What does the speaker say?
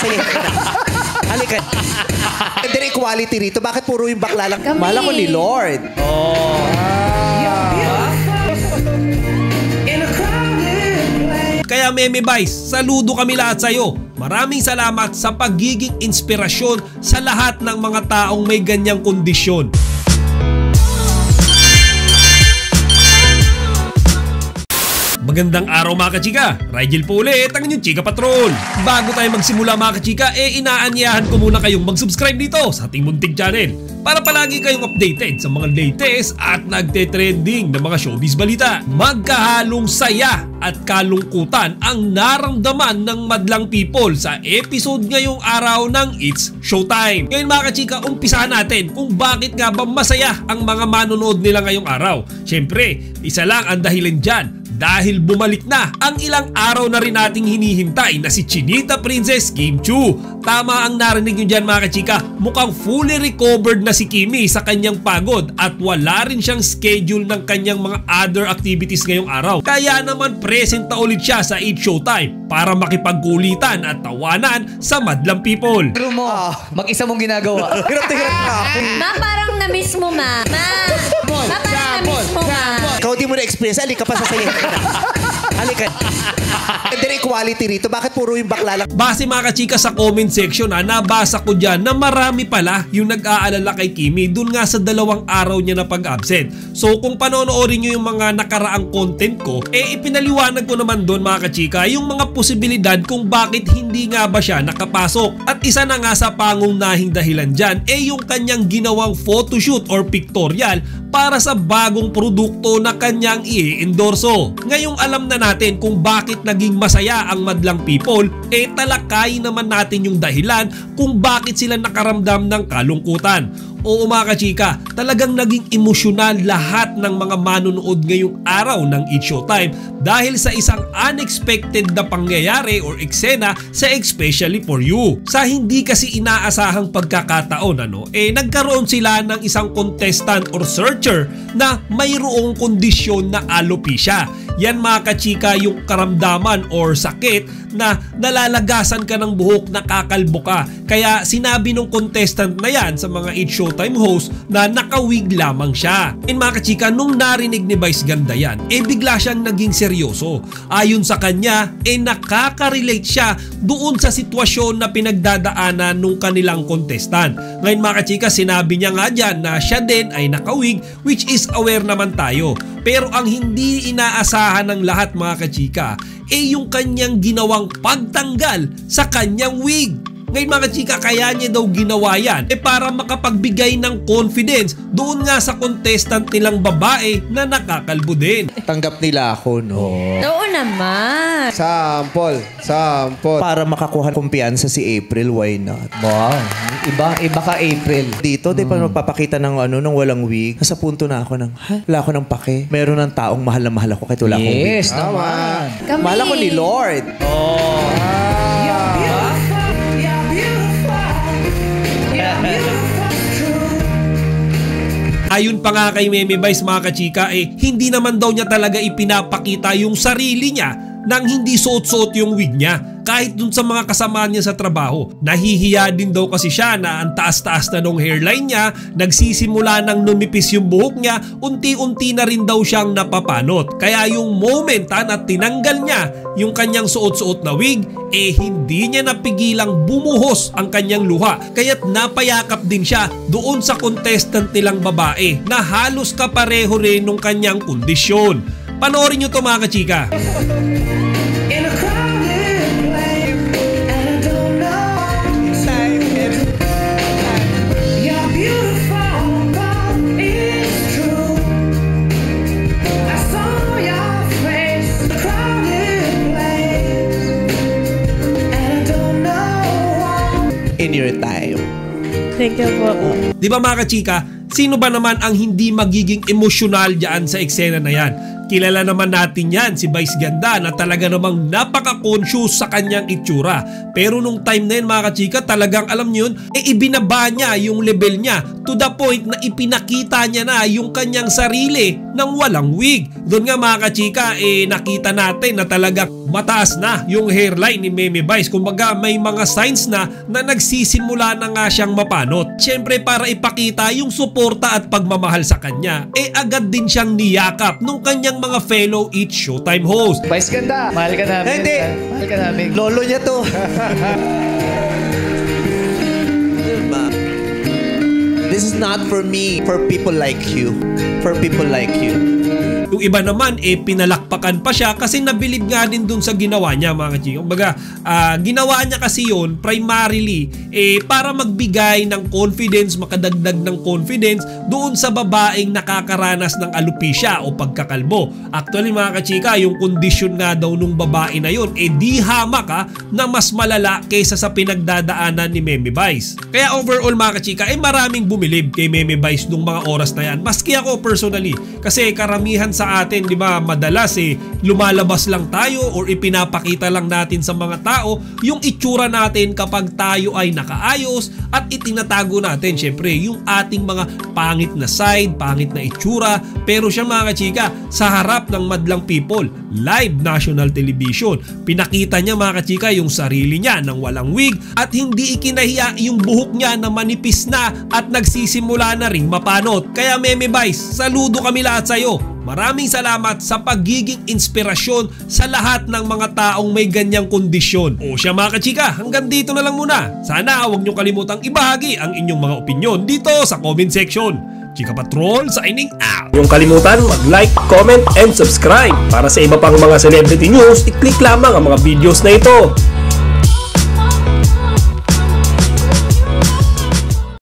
sa'yo. Halika. Ganda rin quality rito. Bakit puro yung bakla lang? Kami. Mala ko ni Lord. Kaya Meme Vice, saludo kami lahat sa'yo. Maraming salamat sa pagiging inspirasyon sa lahat ng mga taong may ganyang kondisyon. Magandang araw mga kachika, Rigel po ulit ang inyong Chika Patrol. Bago tayo magsimula mga kachika, inaanyahan ko muna kayong mag-subscribe dito sa ating munting channel para palagi kayong updated sa mga latest at nagte-trending na mga showbiz balita. Magkahalong saya at kalungkutan ang naramdaman ng madlang people sa episode ngayong araw ng It's Showtime. Ngayon mga kachika, umpisahan natin kung bakit nga ba masaya ang mga manonood nila ngayong araw. Siyempre, isa lang ang dahilan dyan. Dahil bumalik na ang ilang araw na rin nating hinihintay na si Chinita Princess Kim Chiu. Tama ang narinig nyo dyan mga kachika, mukhang fully recovered na si Kimi sa kanyang pagod at wala rin siyang schedule ng kanyang mga other activities ngayong araw. Kaya naman present na ulit siya sa It's Showtime para makipagkulitan at tawanan sa madlang people. Pero mo, mag-isa mong ginagawa. Hirap na hirap ka. Ma, parang na-miss mo, ma. Ma, parang na-miss mo, ma. Ikaw di mo na-experience. Halika pa sa sa'yo. Halika. Ganda rin quality rito. Bakit puro yung bakla lang? Base mga kachika sa comment section nabasa ko dyan na marami pala yung nag-aalala kay Kimi dun nga sa 2 araw niya na pag-absent. So kung panonoorin nyo yung mga nakaraang content ko, ipinaliwanag ko naman dun mga kachika yung mga posibilidad kung bakit hindi nga ba siya nakapasok. At isa na nga sa pangunahing dahilan dyan yung kanyang ginawang photoshoot or pictorial para sa bagong produkto na kanyang i-endorso. Ngayong alam na natin kung bakit naging masaya ang madlang people, talakayin naman natin yung dahilan kung bakit sila nakaramdam ng kalungkutan. Oo mga kachika, talagang naging emosyonal lahat ng mga manonood ngayong araw ng It's Showtime dahil sa isang unexpected na pangyayari or eksena sa Especially For You. Sa hindi kasi inaasahang pagkakataon, nagkaroon sila ng isang contestant or searcher na mayroong kondisyon na alopecia. Yan mga kachika yung karamdaman or sakit na nalalagasan ka ng buhok, nakakalbo ka. Kaya sinabi ng contestant na yan sa mga It's Showtime host na nakawig lamang siya. And mga kachika, nung narinig ni Vice Ganda yan, bigla siyang naging seryoso. Ayon sa kanya, nakaka-relate siya doon sa sitwasyon na pinagdadaanan nung kanilang contestant. Ngayon mga kachika, sinabi niya nga dyan na siya din ay nakawig, which is aware naman tayo. Pero ang hindi inaasahan ng lahat mga kachika, yung kanyang ginawang pagtanggal sa kanyang wig. Ngayon mga chika, kaya niya daw ginawa yan para makapagbigay ng confidence doon nga sa contestant nilang babae na nakakalbo din. Tanggap nila ako, no? Oo naman. Sample. Para makakuha kumpiyansa si April, why not? Wow, iba ka April. Dito, di pa magpapakita ng ng walang wig. Nasa punto na ako ng, wala ako ng pake. Meron ng taong mahal na mahal ako kahit wala akong wig. Yes, naman. Kami. Mahal ako ni Lord. Ayon pa nga kay Meme Vice mga kachika, hindi naman daw niya talaga ipinapakita yung sarili niya nang hindi suot-suot yung wig niya. Kahit dun sa mga kasama niya sa trabaho. Nahihiya din daw kasi siya na ang taas-taas na nung hairline niya, nagsisimula nang numipis yung buhok niya, unti-unti na rin daw siyang napapanot. Kaya yung moment na tinanggal niya yung kanyang suot-suot na wig, hindi niya napigilang bumuhos ang kanyang luha. Kaya't napayakap din siya doon sa contestant nilang babae na halos kapareho rin nung kanyang kondisyon. Panoorin nyo to mga kachika. In your time. Thank you po. Di ba mga kachika, sino ba naman ang hindi magiging emosyonal dyan sa eksena na yan? Kilala naman natin yan, si Vice Ganda na talaga namang napaka-conscious sa kanyang itsura. Pero nung time na yun mga kachika, talagang alam nyo yun, ibinaba niya yung level niya to the point na ipinakita niya na yung kanyang sarili ng walang wig. Doon nga mga kachika, nakita natin na talagang mataas na yung hairline ni Meme Vice. Kumbaga may mga signs na nagsisimula na nga siyang mapanot. Siyempre para ipakita yung suporta at pagmamahal sa kanya, agad din siyang niyakap nung kanyang mga fellow Eat Showtime host. Vice ganda. Mahal ka namin. Hindi. Mahal ka namin. Lolo niya to. This is not for me. For people like you. For people like you. Yung iba naman, pinalakpakan pa siya kasi nabilib nga din dun sa ginawa niya, mga kachika. Kumbaga, ginawa niya kasi yun primarily para magbigay ng confidence, makadagdag ng confidence doon sa babaeng nakakaranas ng alopecia o pagkakalbo. Actually, mga kachika, yung kondisyon nga daw nung babae na yun, di hamak na mas malala kaysa sa pinagdadaanan ni Meme Vice. Kaya overall, mga kachika, maraming bumilib kay Meme Vice nung mga oras na yan. Maski ako personally, kasi karamihan sa atin, di ba, madalas lumalabas lang tayo or ipinapakita lang natin sa mga tao yung itsura natin kapag tayo ay nakaayos at itinatago natin syempre yung ating mga pangit na side, pangit na itsura. Pero siya, mga kachika, sa harap ng madlang people, live national television, pinakita niya, mga kachika, yung sarili niya nang walang wig at hindi ikinahiya yung buhok niya na manipis na at nagsisimula na ring mapanot. Kaya Meme Vice, saludo kami lahat sa iyo. Maraming salamat sa pagiging inspirasyon sa lahat ng mga taong may ganyang kondisyon. O siya, mga kachika, hanggang dito na lang muna. Sana huwag niyo kalimutang ibahagi ang inyong mga opinyon dito sa comment section. Chika Patrol signing out. Huwag kalimutan mag-like, comment, and subscribe. Para sa iba pang mga celebrity news, i-click lamang ang mga videos na ito.